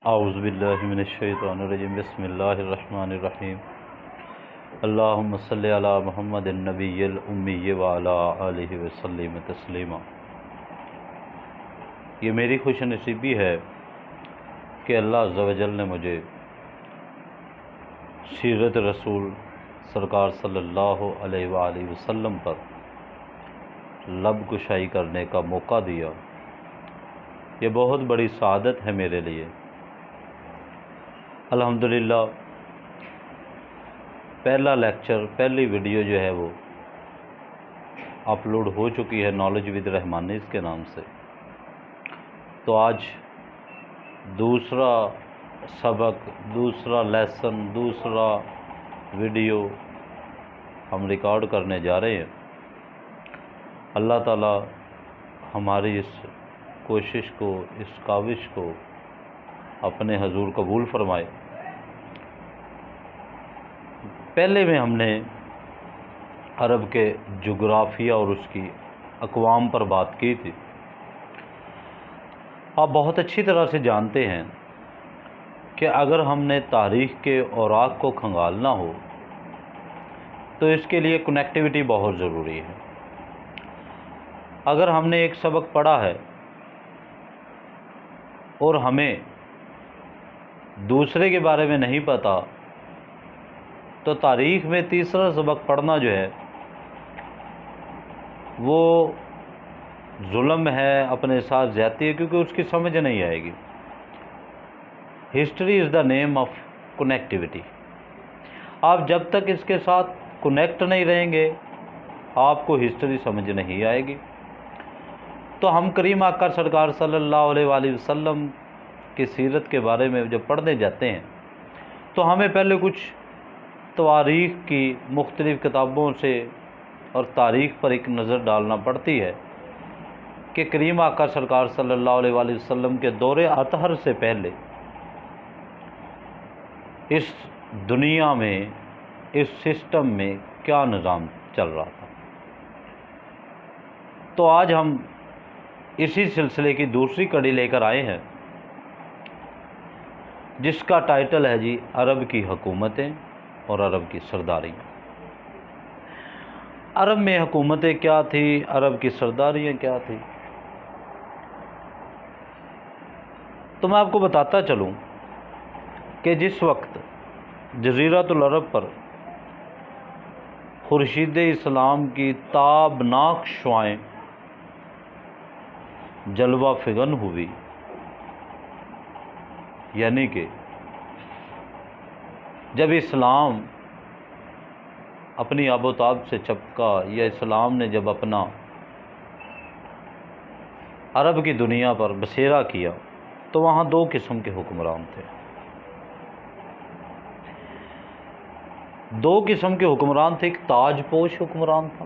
اعوذ باللہ من الشیطان الرجیم بسم اللہ الرحمن الرحیم اللہم صلی علی محمد النبی الامی وعلی آلہ وسلم تسلیما۔ یہ میری خوش نصیبی ہے کہ اللہ عز و جل نے مجھے سیرت رسول سرکار صلی اللہ علیہ وآلہ وسلم پر لب کشائی کرنے کا موقع دیا۔ یہ بہت بڑی سعادت ہے میرے لیے۔ الحمدللہ پہلا لیکچر، پہلی ویڈیو جو ہے وہ اپلوڈ ہو چکی ہے نالج ود رحمانیز کے نام سے۔ تو آج دوسرا سبق، دوسرا لیسن، دوسرا ویڈیو ہم ریکارڈ کرنے جا رہے ہیں۔ اللہ تعالی ہماری اس کوشش کو، اس کاوش کو اپنے حضور قبول فرمائے۔ پہلے میں ہم نے عرب کے جغرافیہ اور اس کی اقوام پر بات کی تھی۔ آپ بہت اچھی طرح سے جانتے ہیں کہ اگر ہم نے تاریخ کے اوراق کو کھنگالنا ہو تو اس کے لیے کنیکٹیوٹی بہت ضروری ہے۔ اگر ہم نے ایک سبق پڑھا ہے اور ہمیں دوسرے کے بارے میں نہیں پتہ تو تاریخ میں تیسرا سبق پڑھنا جو ہے وہ ظلم ہے، اپنے ساتھ زیادتی ہے، کیونکہ اس کی سمجھ نہیں آئے گی۔ History is the name of connectivity. آپ جب تک اس کے ساتھ کنیکٹ نہیں رہیں گے آپ کو ہسٹری سمجھ نہیں آئے گی۔ تو ہم کریم آقا سرکار صلی اللہ علیہ وآلہ وسلم کی سیرت کے بارے میں جب پڑھنے جاتے ہیں تو ہمیں پہلے کچھ تواریخ کی مختلف کتابوں سے اور تاریخ پر ایک نظر ڈالنا پڑتی ہے کہ کریم آقا سرکار صلی اللہ علیہ وآلہ وسلم کے دور اطہر سے پہلے اس دنیا میں، اس سسٹم میں کیا نظام چل رہا تھا۔ تو آج ہم اسی سلسلے کی دوسری کڑی لے کر آئے ہیں جس کا ٹائٹل ہے جی عرب کی حکومتیں اور عرب کی سرداریاں۔ عرب میں حکومتیں کیا تھی، عرب کی سرداریاں کیا تھی؟ تو میں آپ کو بتاتا چلوں کہ جس وقت جزیرۃ العرب پر خورشید اسلام کی تابناک شعاعیں جلوہ فگن ہوئی، یعنی کہ جب اسلام اپنی آب و تاب سے چپکا، یا اسلام نے جب اپنا عرب کی دنیا پر بسیرا کیا تو وہاں دو قسم کے حکمران تھے۔ دو قسم کے حکمران تھے۔ ایک تاج پوش حکمران تھا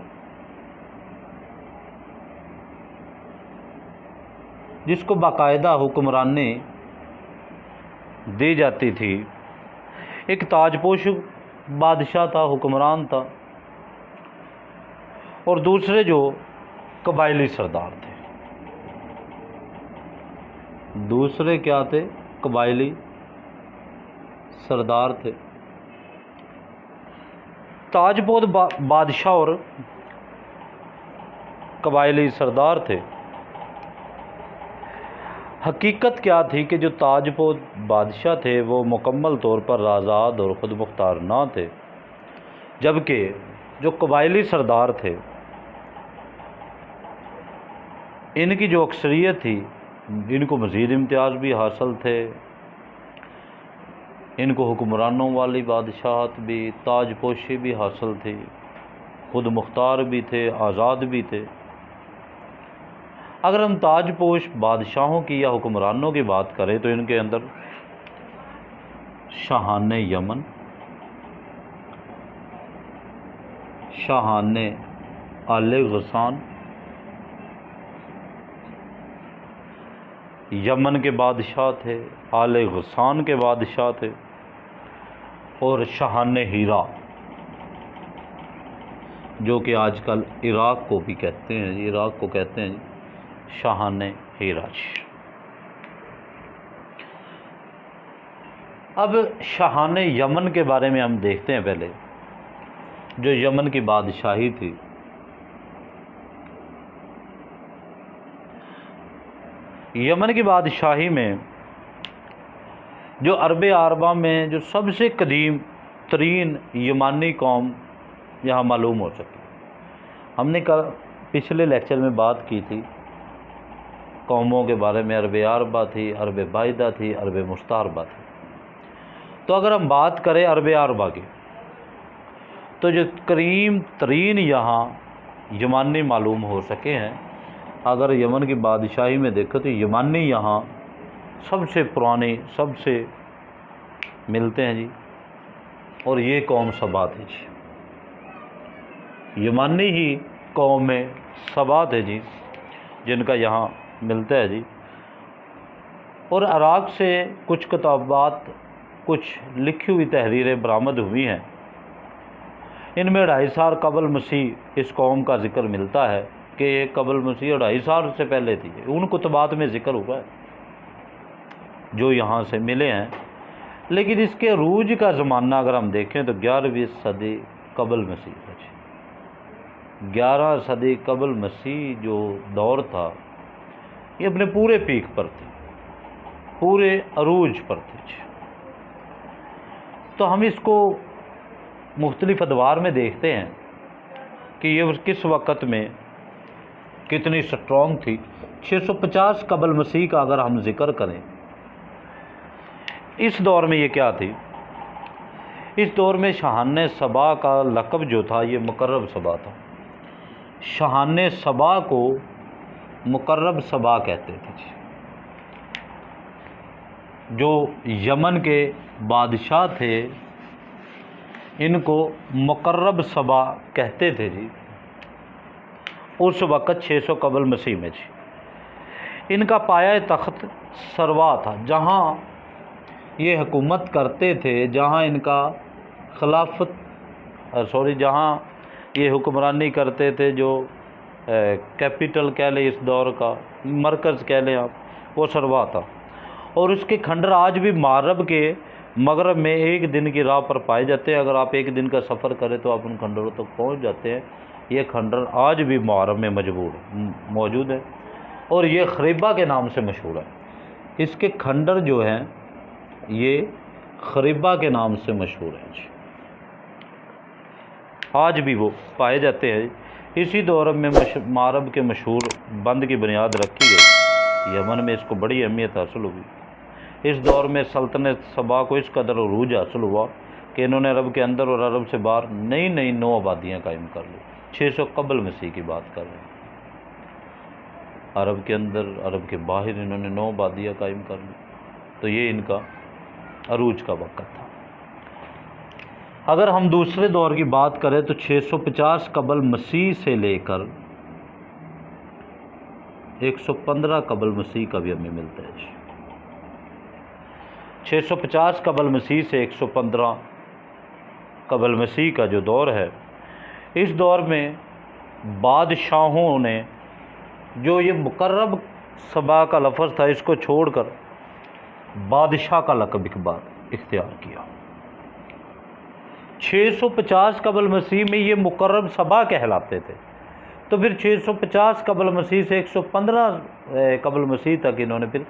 جس کو باقاعدہ حکمرانی دی جاتی تھی۔ ایک تاج پوش بادشاہ تھا، حکمران تھا، اور دوسرے جو قبائلی سردار تھے۔ دوسرے کیا تھے؟ قبائلی سردار تھے۔ تاج پوش بادشاہ اور قبائلی سردار تھے۔ حقیقت کیا تھی کہ جو تاج پوش بادشاہ تھے وہ مکمل طور پر آزاد اور خود مختار نہ تھے، جبکہ جو قبائلی سردار تھے ان کی جو اکثریت تھی ان کو مزید امتیاز بھی حاصل تھے، ان کو حکمرانوں والی بادشاہت بھی، تاج پوشی بھی حاصل تھی، خود مختار بھی تھے، آزاد بھی تھے۔ اگر ہم تاج پوش بادشاہوں کی یا حکمرانوں کی بات کریں تو ان کے اندر شاہان یمن، شاہان آل غسان، یمن کے بادشاہ تھے، آل غسان کے بادشاہ تھے، اور شاہان ہیرا جو کہ آج کل عراق کو بھی کہتے ہیں، عراق کو کہتے ہیں شاہان ہیرا۔ اب شاہان یمن کے بارے میں ہم دیکھتے ہیں پہلے، جو یمن کی بادشاہی تھی۔ یمن کی بادشاہی میں جو عرب عربہ میں جو سب سے قدیم ترین یمانی قوم یہاں معلوم ہو سکی، ہم نے پچھلے لیکچر میں بات کی تھی قوموں کے بارے میں، عرب عربہ تھی، عرب باحدہ تھی، عرب مستعربہ تھی۔ تو اگر ہم بات کریں عرب عربہ کی، تو جو قدیم ترین یہاں یمانی معلوم ہو سکے ہیں، اگر یمن کی بادشاہی میں دیکھو تو یمانی یہاں سب سے پرانے سب سے ملتے ہیں جی، اور یہ قوم سبا تھی جی، یمانی ہی قوم میں سبا تھے جی، جن کا یہاں ملتا ہے جی۔ اور عراق سے کچھ کتابات، کچھ لکھی ہوئی تحریریں برآمد ہوئی ہیں، ان میں 250 قبل مسیح اس قوم کا ذکر ملتا ہے کہ یہ قبل مسیح 250 سے پہلے تھی، ان کتبات میں ذکر ہوا ہے جو یہاں سے ملے ہیں۔ لیکن اس کے عروج کا زمانہ اگر ہم دیکھیں تو 11ویں صدی قبل مسیح ہے جی، 11 صدی قبل مسیح جو دور تھا یہ اپنے پورے پیک پر تھی، پورے عروج پر تھی جی۔ تو ہم اس کو مختلف ادوار میں دیکھتے ہیں کہ یہ کس وقت میں کتنی سٹرونگ تھی۔ 650 قبل مسیح کا اگر ہم ذکر کریں، اس دور میں یہ کیا تھی؟ اس دور میں شاہان سبا کا لقب جو تھا یہ مقرب سبا تھا۔ شاہان سبا کو مقرب سبا کہتے تھے جی، جو یمن کے بادشاہ تھے ان کو مقرب سبا کہتے تھے جی، اس وقت 600 قبل مسیح میں جی۔ ان کا پایہ تخت سروا تھا، جہاں یہ حکومت کرتے تھے، جہاں ان کا جہاں یہ حکمرانی کرتے تھے، جو کیپٹل کہہ لیں اس دور کا، مرکز کہہ لیں آپ، وہ سروا تھا۔ اور اس کے کھنڈر آج بھی مغرب کے مغرب میں ایک دن کی راہ پر پائے جاتے ہیں۔ اگر آپ ایک دن کا سفر کریں تو آپ ان کھنڈروں تک پہنچ جاتے ہیں۔ یہ کھنڈر آج بھی مغرب میں موجود ہے، اور یہ خریبہ کے نام سے مشہور ہے۔ اس کے کھنڈر جو ہیں یہ خریبہ کے نام سے مشہور ہیں جی، آج بھی وہ پائے جاتے ہیں۔ اسی دور میں مغرب کے مشہور بند کی بنیاد رکھی گئی، یمن میں اس کو بڑی اہمیت حاصل ہوئی۔ اس دور میں سلطنت سبا کو اس قدر عروج حاصل ہوا کہ انہوں نے عرب کے اندر اور عرب سے باہر نئی 9 آبادیاں قائم کر لی۔ 600 قبل مسیح کی بات کر رہے ہیں، عرب کے اندر عرب کے باہر انہوں نے 9 آبادیاں قائم کر لی۔ تو یہ ان کا عروج کا وقت تھا۔ اگر ہم دوسرے دور کی بات کریں تو 650 قبل مسیح سے لے کر 115 قبل مسیح کا بھی ہمیں ملتا ہے جی۔ 650 قبل مسیح سے 115 قبل مسیح کا جو دور ہے، اس دور میں بادشاہوں نے جو یہ مقرب سبا کا لفظ تھا اس کو چھوڑ کر بادشاہ کا لقب اختیار کیا۔ 650 قبل مسیح میں یہ مقرب سبا کہلاتے تھے، تو پھر 650 قبل مسیح سے 115 قبل مسیح تک انہوں نے پھر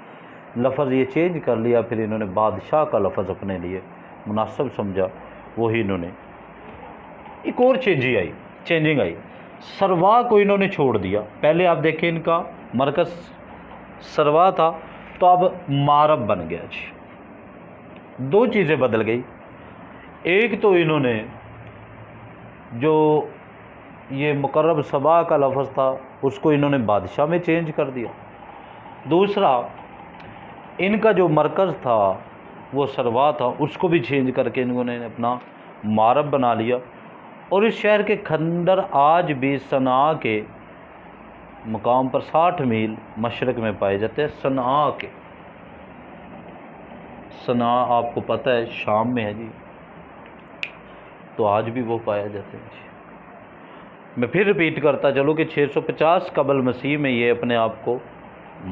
لفظ یہ چینج کر لیا، پھر انہوں نے بادشاہ کا لفظ اپنے لیے مناسب سمجھا، وہی انہوں نے ایک اور چینجنگ آئی، سروا کو انہوں نے چھوڑ دیا۔ پہلے آپ دیکھیں ان کا مرکز سروا تھا، تو اب مغرب بن گیا جی۔ 2 چیزیں بدل گئی، ایک تو انہوں نے جو یہ مقرب سبا کا لفظ تھا اس کو انہوں نے بادشاہ میں چینج کر دیا، دوسرا ان کا جو مرکز تھا وہ سروا تھا اس کو بھی چینج کر کے انہوں نے اپنا مغرب بنا لیا۔ اور اس شہر کے کھنڈر آج بھی صنعاء کے مقام پر 60 میل مشرق میں پائے جاتے ہیں۔ صنعاء آپ کو پتہ ہے شام میں ہے جی، تو آج بھی وہ پایا جاتے ہیں جی۔ میں پھر ریپیٹ کرتا چلوں کہ 650 قبل مسیح میں یہ اپنے آپ کو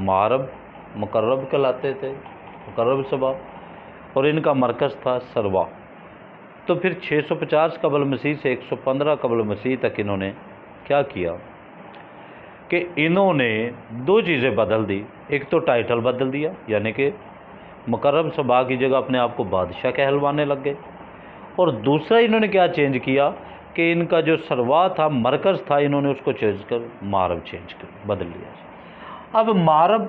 مغرب مقرب کہلاتے تھے، مقرب سبا، اور ان کا مرکز تھا سروا۔ تو پھر 650 قبل مسیح سے 115 قبل مسیح تک انہوں نے کیا کیا کہ انہوں نے دو چیزیں بدل دی۔ ایک تو ٹائٹل بدل دیا، یعنی کہ مقرب صبا کی جگہ اپنے آپ کو بادشاہ کہلوانے لگ گئے، اور دوسرا انہوں نے کیا چینج کیا کہ ان کا جو سروا تھا، مرکز تھا، انہوں نے اس کو چینج کر مارب چینج کر بدل لیا۔ اب مارب،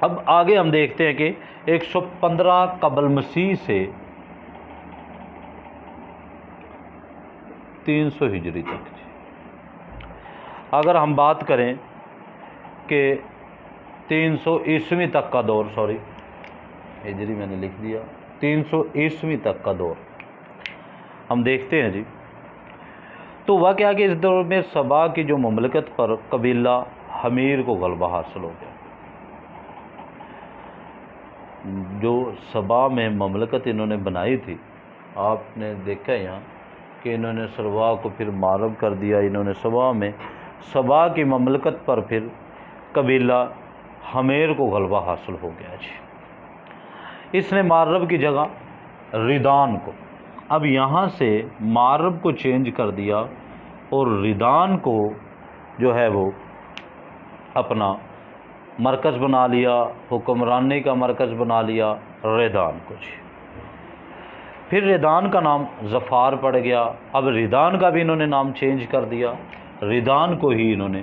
اب آگے ہم دیکھتے ہیں کہ 115 قبل مسیح سے 300 ہجری تک، اگر ہم بات کریں کہ 300 عیسوی تک کا دور، سوری ہجری میں نے لکھ دیا، 300 عیسوی تک کا دور ہم دیکھتے ہیں جی، تو ہوا کیا کہ اس دور میں سبا کی جو مملکت پر قبیلہ حمیر کو غلبہ حاصل ہو گیا۔ جو سبا میں مملکت انہوں نے بنائی تھی، آپ نے دیکھا یہاں کہ انہوں نے سروا کو پھر مارب کر دیا، انہوں نے سبا میں، سبا کی مملکت پر پھر قبیلہ حمیر کو غلبہ حاصل ہو گیا جی۔ اس نے مارب کی جگہ ریدان کو، اب یہاں سے مارب کو چینج کر دیا اور ریدان کو جو ہے وہ اپنا مرکز بنا لیا، حکمرانی کا مرکز بنا لیا ریدان کو جی۔ پھر ریدان کا نام ظفار پڑ گیا، اب ریدان کا بھی انہوں نے نام چینج کر دیا، ریدان کو ہی انہوں نے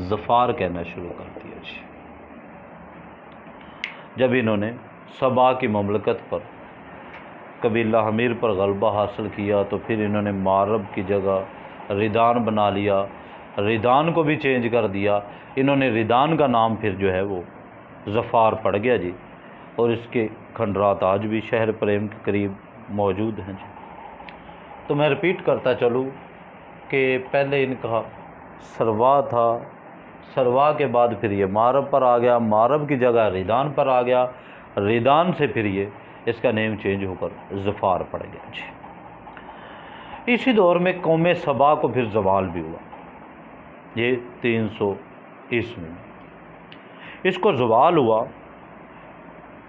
ظفار کہنا شروع کر دیا جی۔ جب انہوں نے سبا کی مملکت پر قبیلہ حمیر پر غلبہ حاصل کیا تو پھر انہوں نے مارب کی جگہ ریدان بنا لیا، ریدان کو بھی چینج کر دیا، انہوں نے ریدان کا نام پھر جو ہے وہ ظفار پڑ گیا جی، اور اس کے کھنڈرات آج بھی شہر پریم کے قریب موجود ہیں جی۔ تو میں رپیٹ کرتا چلوں کہ پہلے ان کا سروا تھا، سروا کے بعد پھر یہ مارب پر آ گیا، مارب کی جگہ ریدان پر آ گیا، ریدان سے پھر یہ اس کا نیم چینج ہو کر ظفار پڑ گیا جی۔ اسی دور میں قوم سبا کو پھر زوال بھی ہوا، یہ 300 عیسوی میں اس کو زوال ہوا۔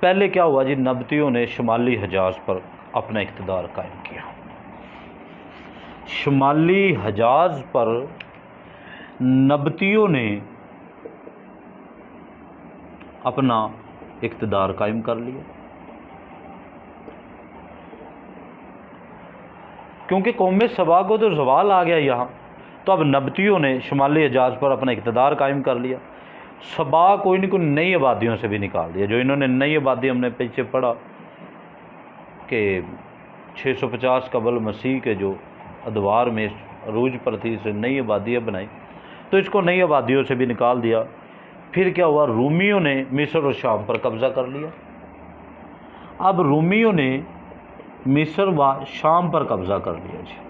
پہلے کیا ہوا جی، نبطیوں نے شمالی حجاز پر اپنا اقتدار قائم کیا، شمالی حجاز پر نبطیوں نے اپنا اقتدار قائم کر لیا، کیونکہ قوم سبا کو تو زوال آ گیا یہاں، تو اب نبطیوں نے شمالی حجاز پر اپنا اقتدار قائم کر لیا، سبا کو ان کو نئی آبادیوں سے بھی نکال دیا۔ جو انہوں نے نئی آبادی، ہم نے پیچھے پڑھا کہ 650 قبل مسیح کے جو ادوار میں عروج پر تھی، اسے نئی آبادیاں بنائی، تو اس کو نئی آبادیوں سے بھی نکال دیا۔ پھر کیا ہوا، رومیوں نے مصر اور شام پر قبضہ کر لیا۔ اب رومیوں نے مصر و شام پر قبضہ کر لیا جی،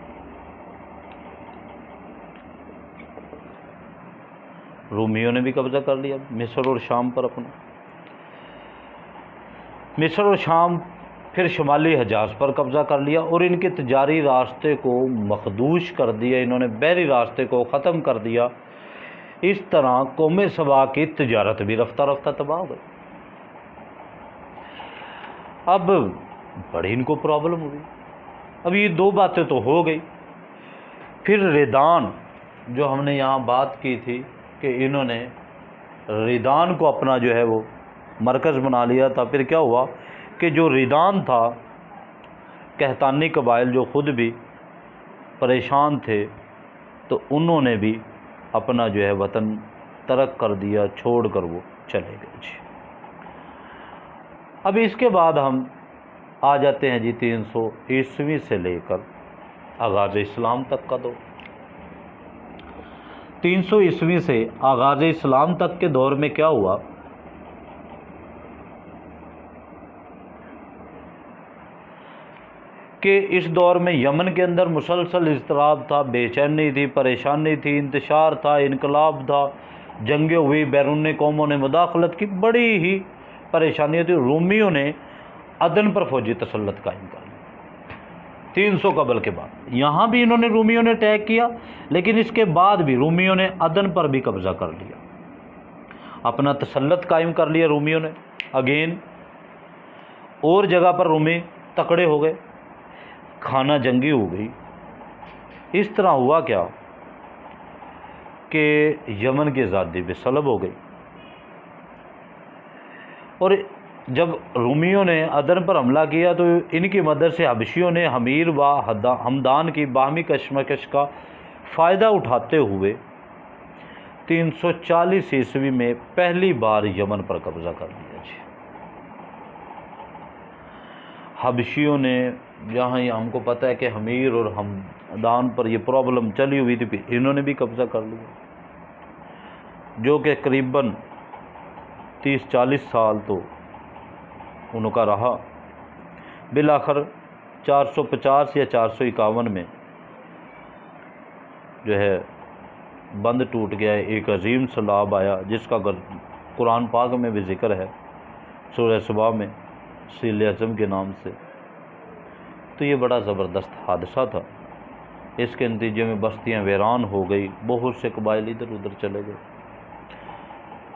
رومیوں نے بھی قبضہ کر لیا مصر اور شام پر اپنا، مصر اور شام، پھر شمالی حجاز پر قبضہ کر لیا اور ان کے تجاری راستے کو مخدوش کر دیا، انہوں نے بحری راستے کو ختم کر دیا۔ اس طرح قوم سبا کی تجارت بھی رفتہ رفتہ تباہ ہو گئی۔ اب بڑی ان کو پرابلم ہوئی، اب یہ دو باتیں تو ہو گئی، پھر ریدان جو ہم نے یہاں بات کی تھی کہ انہوں نے ریدان کو اپنا جو ہے وہ مرکز بنا لیا تھا، پھر کیا ہوا کہ جو ریدان تھا، قحطانی قبائل جو خود بھی پریشان تھے، تو انہوں نے بھی اپنا جو ہے وطن ترک کر دیا، چھوڑ کر وہ چلے گئے جی۔ اب اس کے بعد ہم آ جاتے ہیں جی 300 عیسوی سے لے کر آغاز اسلام تک کا دور۔ 300 عیسوی سے آغاز اسلام تک کے دور میں کیا ہوا کہ اس دور میں یمن کے اندر مسلسل اضطراب تھا، بے چینی تھی، پریشانی تھی، انتشار تھا، انقلاب تھا، جنگیں ہوئی، بیرون قوموں نے مداخلت کی، بڑی ہی پریشانیاں تھی۔ رومیوں نے عدن پر فوجی تسلط قائم کر لیا 300 قبل کے بعد، یہاں بھی انہوں نے رومیوں نے اٹیک کیا، لیکن اس کے بعد بھی رومیوں نے عدن پر بھی قبضہ کر لیا، اپنا تسلط قائم کر لیا رومیوں نے اگین۔ اور جگہ پر رومی تکڑے ہو گئے، کھانا جنگی ہو گئی۔ اس طرح ہوا کیا کہ یمن کی آزادی بھی سلب ہو گئی، اور جب رومیوں نے عدن پر حملہ کیا تو ان کی مدد سے حبشیوں نے حمیر و ہمدان کی باہمی کشمکش کا فائدہ اٹھاتے ہوئے 340 عیسوی میں پہلی بار یمن پر قبضہ کر لیا جی۔ حبشیوں نے یہاں ہم کو پتہ ہے کہ حمیر اور ہمدان پر یہ پرابلم چلی ہوئی تھی، انہوں نے بھی قبضہ کر لیا، جو کہ قریباً 30-40 سال تو ان کا رہا۔ بالآخر 450 یا 451 میں جو ہے بند ٹوٹ گیا، ایک عظیم سیلاب آیا جس کا قرآن پاک میں بھی ذکر ہے، سورہ سبا میں، سیل اعظم کے نام سے۔ تو یہ بڑا زبردست حادثہ تھا، اس کے نتیجے میں بستیاں ویران ہو گئی، بہت سے قبائل ادھر ادھر چلے گئے۔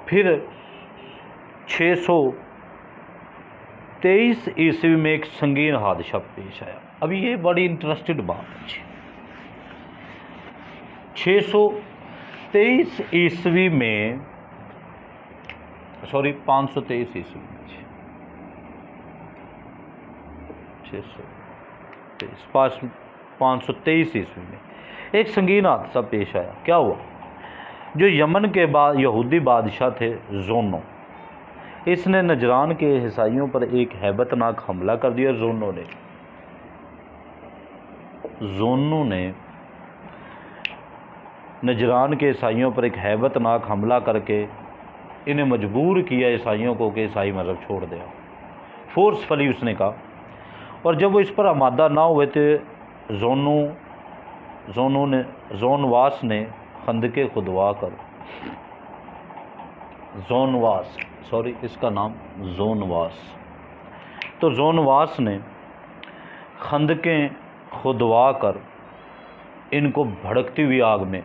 پھر 623 عیسوی میں ایک سنگین حادثہ پیش آیا۔ اب یہ بڑی انٹرسٹڈ بات ہے جی۔ 623 عیسوی میں 523 عیسوی میں 523 عیسوی میں ایک سنگین حادثہ پیش آیا۔ کیا ہوا؟ جو یمن کے بعد یہودی بادشاہ تھے زونو، اس نے نجران کے عیسائیوں پر ایک ہیبت ناک حملہ کر دیا۔ زونو نے نجران کے عیسائیوں پر ایک ہیبت ناک حملہ کر کے انہیں مجبور کیا عیسائیوں کو کہ عیسائی مذہب چھوڑ دیا، فورسفلی اس نے کہا۔ اور جب وہ اس پر آمادہ نہ ہوئے تھے، زونواس نے خندقیں کھدوا کر اس کا نام زونواس، تو زونواس نے خندقیں کھدوا کر ان کو بھڑکتی ہوئی آگ میں،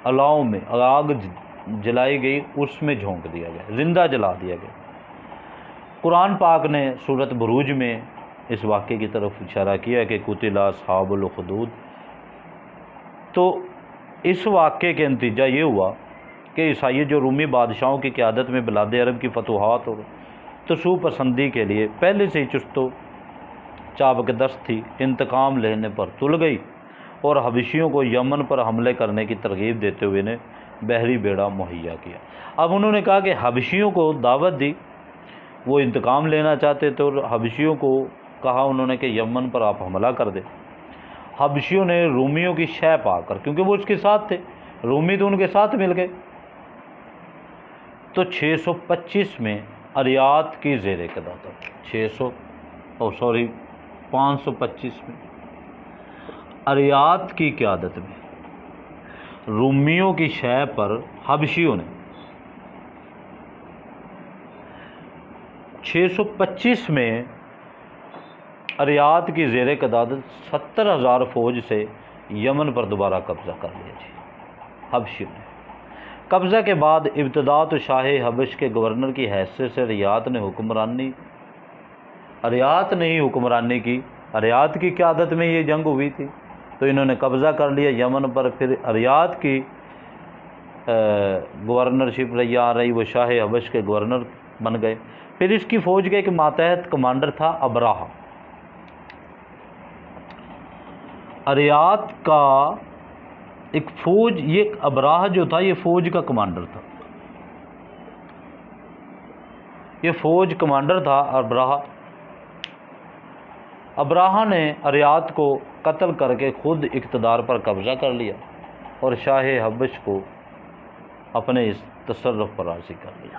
الاؤں میں آگ جلائی گئی، اس میں جھونک دیا گیا، زندہ جلا دیا گیا۔ قرآن پاک نے سورۃ بروج میں اس واقعے کی طرف اشارہ کیا کہ قتل اصحاب الاخدود۔ تو اس واقعے کے نتیجہ یہ ہوا کہ عیسائی جو رومی بادشاہوں کی قیادت میں بلاد عرب کی فتوحات اور تسو پسندی کے لیے پہلے سے ہی چست و چابکدست تھی، انتقام لینے پر تل گئی اور حبشیوں کو یمن پر حملے کرنے کی ترغیب دیتے ہوئے نے بحری بیڑا مہیا کیا۔ اب انہوں نے کہا کہ حبشیوں کو دعوت دی، وہ انتقام لینا چاہتے تھے، اور حبشیوں کو کہا انہوں نے کہ یمن پر آپ حملہ کر دیں۔ حبشیوں نے رومیوں کی شہ پا کر، کیونکہ وہ اس کے ساتھ تھے، رومی تو ان کے ساتھ مل گئے، تو 625 میں اریات کی زیر قیادت 525 میں اریات کی قیادت میں رومیوں کی شہ پر حبشیوں نے 625 میں اریات کی زیر قیادت 70,000 فوج سے یمن پر دوبارہ قبضہ کر لیا جی حبشیوں نے۔ قبضہ کے بعد ابتدا تو شاہ حبش کے گورنر کی حیثیت سے اریات نے ہی حکمرانی کی، اریات کی قیادت میں یہ جنگ ہوئی تھی، تو انہوں نے قبضہ کر لیا یمن پر۔ پھر اریات کی گورنرشپ رہی، وہ شاہ حبش کے گورنر بن گئے۔ پھر اس کی فوج کے ایک ماتحت کمانڈر تھا ابراہ۔ اریات کا ایک فوج، یہ ابراہ جو تھا یہ فوج کا کمانڈر تھا، یہ فوج کمانڈر تھا ابراہ نے اریات کو قتل کر کے خود اقتدار پر قبضہ کر لیا اور شاہ حبش کو اپنے اس تصرف پر راضی کر لیا۔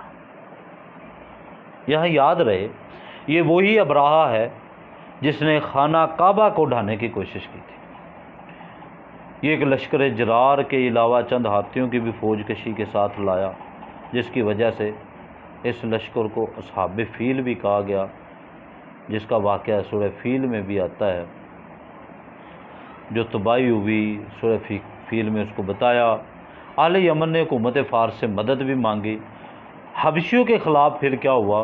یہاں یاد رہے یہ وہی ابراہ ہے جس نے خانہ کعبہ کو ڈھانے کی کوشش کی تھی۔ یہ ایک لشکر جرار کے علاوہ چند ہاتھیوں کی بھی فوج کشی کے ساتھ لایا، جس کی وجہ سے اس لشکر کو اصحاب فیل بھی کہا گیا، جس کا واقعہ سورہ فیل میں بھی آتا ہے، جو تباہی ہوئی سورہ فیل میں اس کو بتایا۔ اہل یمن نے حکومت فارس سے مدد بھی مانگی۔ حبشیوں کے خلاف پھر کیا ہوا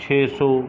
600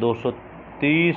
230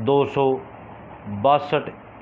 262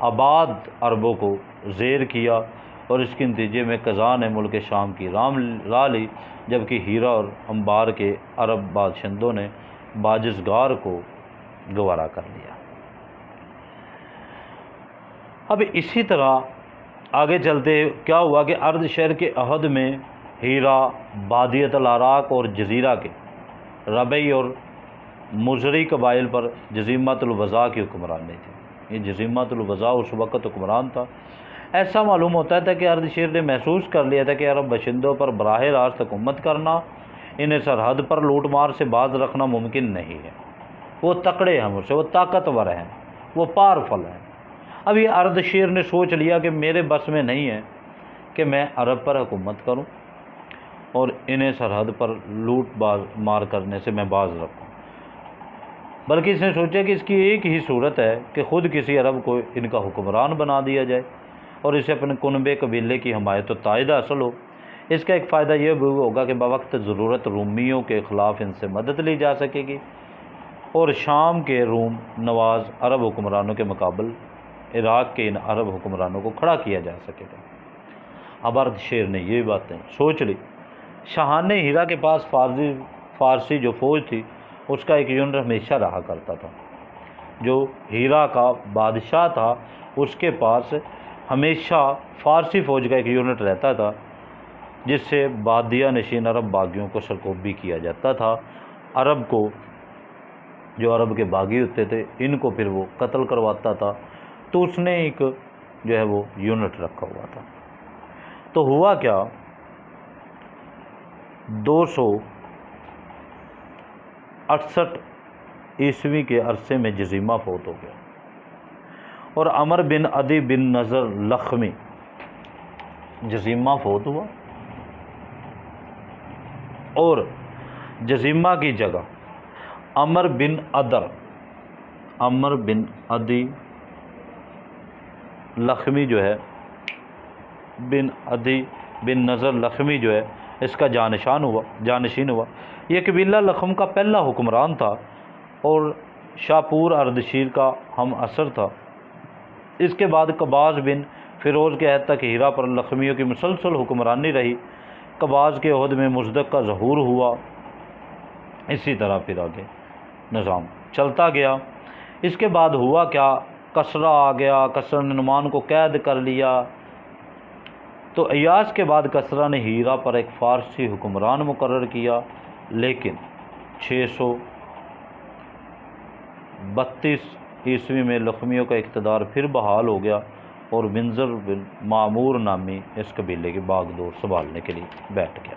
آباد عربوں کو زیر کیا اور اس کے نتیجے میں قزا نے ملک شام کی راہ لی، جبکہ ہیرا اور انبار کے عرب باشندوں نے باجزگار کو گوارا کر لیا۔ اب اسی طرح آگے چلتے کیا ہوا کہ ارد شہر کے عہد میں ہیرا، بادیت العراق اور جزیرہ کے ربعی اور مزری قبائل پر جزیمت الوضع کی حکمرانی تھی۔ یہ جزیمت الوضع اس وقت حکمران تھا۔ ایسا معلوم ہوتا تھا کہ ارد شیر نے محسوس کر لیا تھا کہ عرب باشندوں پر براہ راست حکومت کرنا، انہیں سرحد پر لوٹ مار سے باز رکھنا ممکن نہیں ہے۔ وہ تکڑے ہیں مجھ سے، وہ طاقتور ہیں، وہ پاورفل ہیں۔ اب یہ ارد شیر نے سوچ لیا کہ میرے بس میں نہیں ہے کہ میں عرب پر حکومت کروں اور انہیں سرحد پر لوٹ مار کرنے سے میں باز رکھوں، بلکہ اس نے سوچا کہ اس کی ایک ہی صورت ہے کہ خود کسی عرب کو ان کا حکمران بنا دیا جائے اور اسے اپنے کنبے قبیلے کی حمایت و تائید حاصل ہو۔ اس کا ایک فائدہ یہ بھی ہوگا کہ بوقت ضرورت رومیوں کے خلاف ان سے مدد لی جا سکے گی اور شام کے روم نواز عرب حکمرانوں کے مقابل عراق کے ان عرب حکمرانوں کو کھڑا کیا جا سکے گا۔ اب ارد شیر نے یہ باتیں سوچ لی۔ شاہان ہیرا کے پاس فارسی جو فوج تھی اس کا ایک یونٹ ہمیشہ رہا کرتا تھا۔ جو ہیرا کا بادشاہ تھا اس کے پاس ہمیشہ فارسی فوج کا ایک یونٹ رہتا تھا، جس سے بادیہ نشین عرب باغیوں کو سرکوبی کیا جاتا تھا۔ عرب کو، جو عرب کے باغی ہوتے تھے، ان کو پھر وہ قتل کرواتا تھا۔ تو اس نے ایک جو ہے وہ یونٹ رکھا ہوا تھا۔ تو ہوا کیا، 268 عیسوی کے عرصے میں جزیمہ فوت ہو گیا اور عمر بن عدی بن نضر لخمی جزیمہ فوت ہوا اور جزیمہ کی جگہ عمر بن عدی لخمی جو ہے، بن عدی بن نضر لخمی جو ہے اس کا جانشین ہوا۔ یہ قبیلہ لخم کا پہلا حکمران تھا اور شاپور اردشیر کا ہم اثر تھا۔ اس کے بعد قباز بن فیروز کے عہد تک ہیرا پر لخمیوں کی مسلسل حکمرانی رہی۔ قباز کے عہد میں مزدق کا ظہور ہوا۔ اسی طرح پھر آگے نظام چلتا گیا۔ اس کے بعد ہوا کیا، کسرا آ گیا، کسرا نے نعمان کو قید کر لیا۔ تو ایاس کے بعد کسرا نے ہیرا پر ایک فارسی حکمران مقرر کیا، لیکن 632 عیسوی میں لخمیوں کا اقتدار پھر بحال ہو گیا اور منظر بن معمور نامی اس قبیلے کی باغ دور سنبھالنے کے لیے بیٹھ گیا۔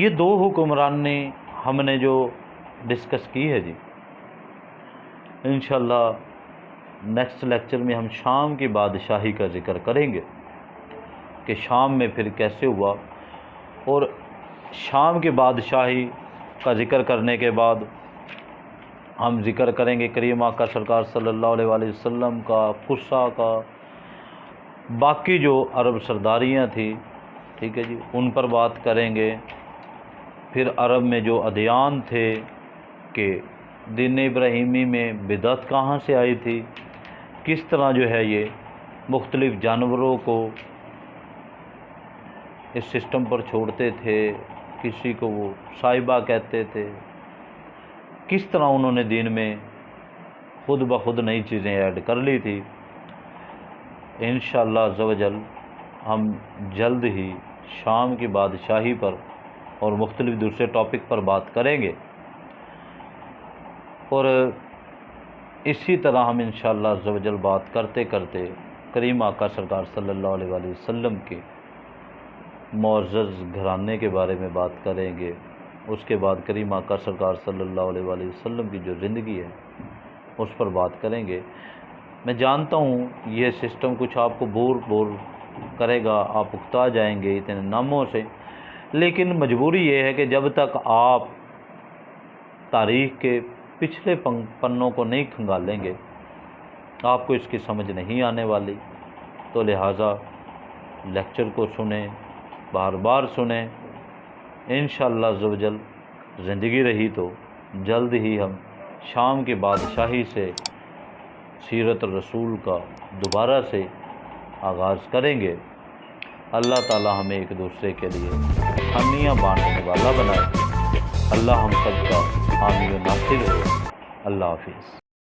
یہ دو حکمرانی ہم نے جو ڈسکس کی ہے جی، انشاءاللہ نیکسٹ لیکچر میں ہم شام کی بادشاہی کا ذکر کریں گے کہ شام میں پھر کیسے ہوا، اور شام کی بادشاہی کا ذکر کرنے کے بعد ہم ذکر کریں گے کریم آقا سرکار صلی اللہ علیہ وآلہ وسلم کا، قصہ کا، باقی جو عرب سرداریاں تھیں، ٹھیک ہے جی، ان پر بات کریں گے۔ پھر عرب میں جو ادیان تھے کہ دین ابراہیمی میں بدعت کہاں سے آئی تھی، کس طرح جو ہے یہ مختلف جانوروں کو اس سسٹم پر چھوڑتے تھے، کسی کو وہ صاحبہ کہتے تھے، کس طرح انہوں نے دین میں خود بخود نئی چیزیں ایڈ کر لی تھی۔ انشاءاللہ عز و جل ہم جلد ہی شام کی بادشاہی پر اور مختلف دوسرے ٹاپک پر بات کریں گے، اور اسی طرح ہم انشاءاللہ عز و جل بات کرتے کرتے کریم آقا سرکار صلی اللہ علیہ وآلہ وسلم کے معزز گھرانے کے بارے میں بات کریں گے۔ اس کے بعد کریم آقا سرکار صلی اللہ علیہ وآلہ وسلم کی جو زندگی ہے اس پر بات کریں گے۔ میں جانتا ہوں یہ سسٹم کچھ آپ کو بور کرے گا، آپ اکتا جائیں گے اتنے ناموں سے، لیکن مجبوری یہ ہے کہ جب تک آپ تاریخ کے پچھلے پنوں کو نہیں کھنگالیں گے آپ کو اس کی سمجھ نہیں آنے والی۔ تو لہٰذا لیکچر کو سنیں، بار بار سنیں۔ انشاءاللہ عز و جل زندگی رہی تو جلد ہی ہم شام کی بادشاہی سے سیرت رسول کا دوبارہ سے آغاز کریں گے۔ اللہ تعالی ہمیں ایک دوسرے کے لیے حامیاں بانٹنے والا بنائے۔ اللہ ہم سب کا حامی و ناصر ہو۔ اللہ حافظ۔